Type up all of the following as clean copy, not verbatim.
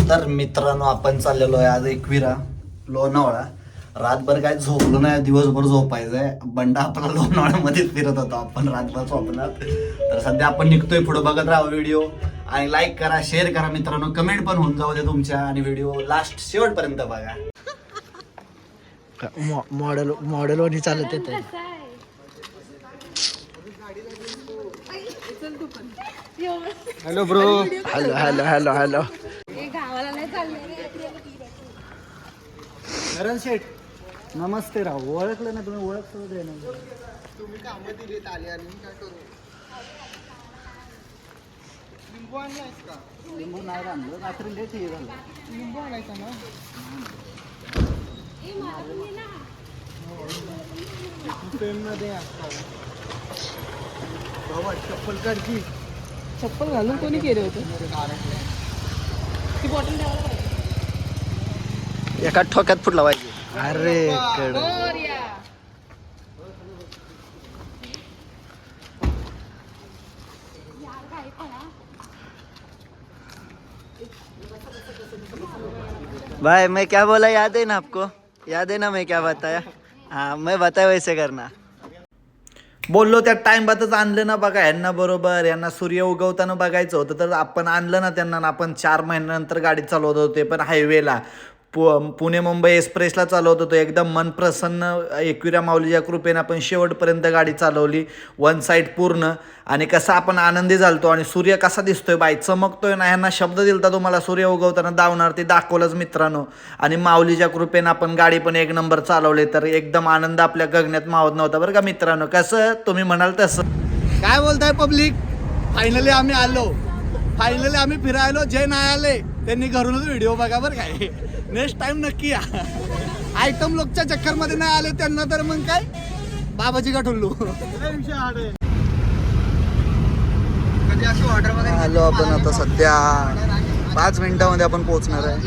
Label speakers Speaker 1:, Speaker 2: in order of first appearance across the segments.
Speaker 1: तर मित्रांनो आपण चाललेलो आहे आज एकविरा लोणावळा. रातभर काय झोपलो नाही, दिवसभर झोपायचंय. बंडा आपला लोणावळ्यामध्येच फिरत होतो आपण रातभर स्वप्नात. तर सध्या आपण निघतोय पुढे, बघत राहा व्हिडिओ आणि लाईक करा, शेअर करा मित्रांनो, कमेंट पण होऊन जाऊ दे तुमच्या आणि व्हिडिओ लास्ट शेवटपर्यंत बघा.
Speaker 2: मॉडेल वनी चालत येत.
Speaker 1: Hello bro.
Speaker 2: Hello hello hello hello.
Speaker 1: Karan Sheth नमस्ते राव. ओळखलं ना तुम्ही? ओळख सुद्धा दे ना.
Speaker 3: तुम्ही कामं दिलीत आले आणि काय करू? लिंबू आणलायस का?
Speaker 1: लिंबू नाही आणलं, रात्री लेट हे झालं.
Speaker 3: लिंबू आणायचा ना. पेनमध्ये बाबा चप्पल काढची.
Speaker 4: चप्पल घालून कोणी केलं होतं? ती बॉटल द्यायला पाहिजे.
Speaker 2: एका ठोक्यात फुटला पाहिजे. अरे कड भाई मैं क्या बोला याद है ना आपको? याद है ना मैं क्या बताया? हाँ मैं बताया वैसे करना.
Speaker 1: बोललो त्या टाइम बातच आणलं ना बघा यांना बरोबर. यांना सूर्य उगवताना बघायचं होतं तर आपण आणलं ना त्यांना. आपण 4 महिन्यानंतर गाडी चालवत होतो, ते पण हायवेला. पुणे मुंबई एक्सप्रेसला चालवत होतो. एकदम मन प्रसन्न. एकविरा माऊलीच्या कृपेने आपण शेवटपर्यंत गाडी चालवली, 1 साईड पूर्ण. आणि कसा आपण आनंदी झालतो. आणि सूर्य कसा दिसतोय बाई, चमकतोय ना. ह्यांना शब्द दिलता तुम्हाला सूर्य उगवताना दावणार, ते दाखवलंच मित्रांनो. आणि माऊलीच्या कृपेने आपण गाडी पण 1 नंबर चालवले. तर एकदम आनंद आपल्या गगनात मावत नव्हता बरं का मित्रांनो. कसं तुम्ही म्हणाल तसं.
Speaker 3: काय बोलताय पब्लिक? फायनली आम्ही आलो. फायनली आम्ही फिरायलो. जे नाही आले त्यांनी घरूनच व्हिडिओ बघा बरं. काय नेक्स्ट टाइम नक्की या. आयटम लोकच्या चक्करमध्ये नाही आले त्यांना तर मग काय बाबाजी का ठुल्लू.
Speaker 2: आलो आपण आता सध्या 5 मिनिटामध्ये आपण पोहोचणार आहे.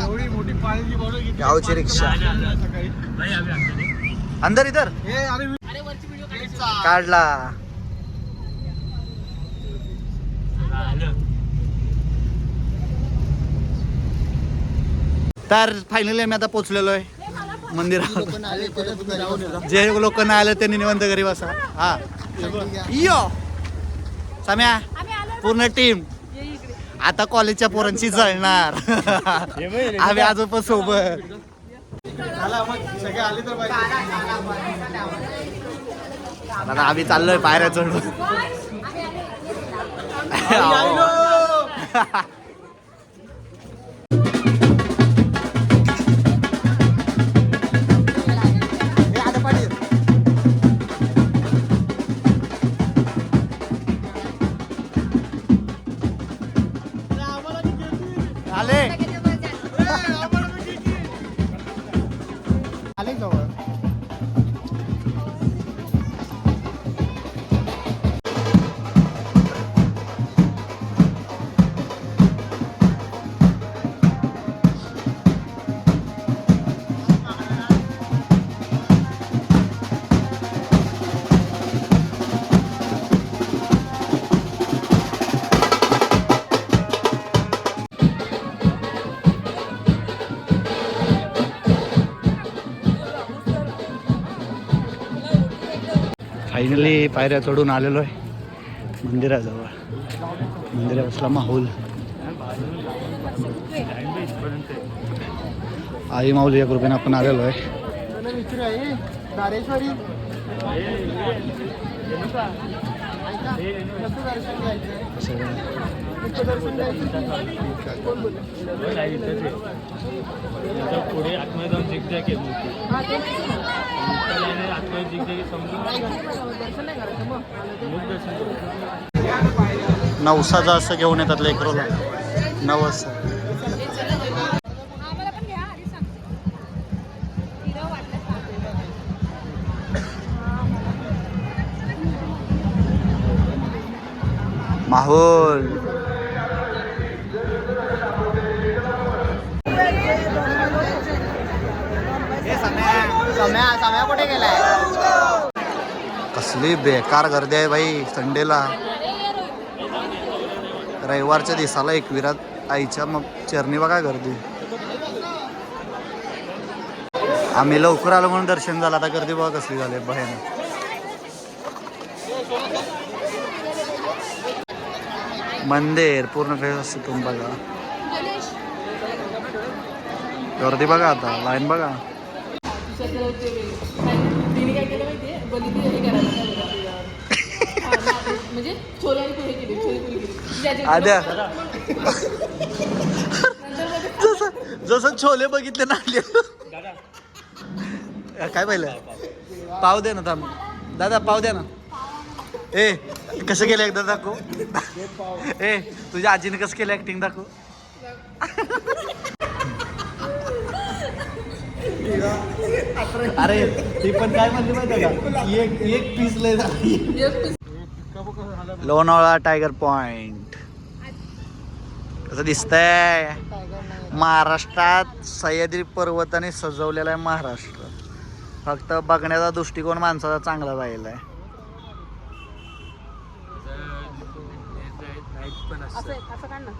Speaker 2: गावची रिक्षा अंदर इधर काढला.
Speaker 1: तर फायनली आम्ही आता पोहोचलेलो आहे मंदिरात. जे लोक नाही आले त्यांनी निवंत घरी बसा. हा यो सम्या पूर्ण टीम आता कॉलेजच्या पोरांची जळणार. आम्ही आजोबा सोबत. आता आम्ही चाललोय पायऱ्या चढून. फायनली पायऱ्या चढून आलेलो आहे मंदिराजवळ. मंदिरापासला माहोल. आई माऊलीच्या कृपेने आपण आलेलो आहे.
Speaker 5: पुढे आतमध्ये जाऊन झिकझॅक आहे
Speaker 1: नवसाचं असं घेऊन येतात लेकरोला. नवस माहोल.
Speaker 3: सम्या कुठे गेलाय?
Speaker 1: कसली बेकार गर्दी आहे भाई संडेला. रविवारच्या दिवसाला एकविरात आईच्या मग चरणी बघा गर्दी.
Speaker 2: आम्ही लवकर आलो म्हणून दर्शन झालं. आता गर्दी बघा कसली झाली भयानक. मंदिर पूर्ण फेस असते तुम्ही बघा. गर्दी बघा आता लाईन बघा.
Speaker 4: तिने काय केलं माहितीये बघितली हे करायला म्हणजे छोले आणि पुरी केली छोले पुरी केली
Speaker 2: आद्या जसं छोले बघितले ना काय पाहिलं. पाव दे ना थांब दादा पाव द्या ना. ए कसं केलं एकदा दाखव. ए तुझ्या आजीने कसं केलं ऍक्टिंग दाखव. अरे ती पण काय म्हणली माहिती का एक पीस लय झाली. लोणावळा टायगर पॉइंट कसं दिसतंय. महाराष्ट्रात सह्याद्री पर्वताने सजवलेला आहे महाराष्ट्र. फक्त बघण्याचा दृष्टिकोन माणसाचा चांगला राहिला आहे.
Speaker 4: असं काढ ना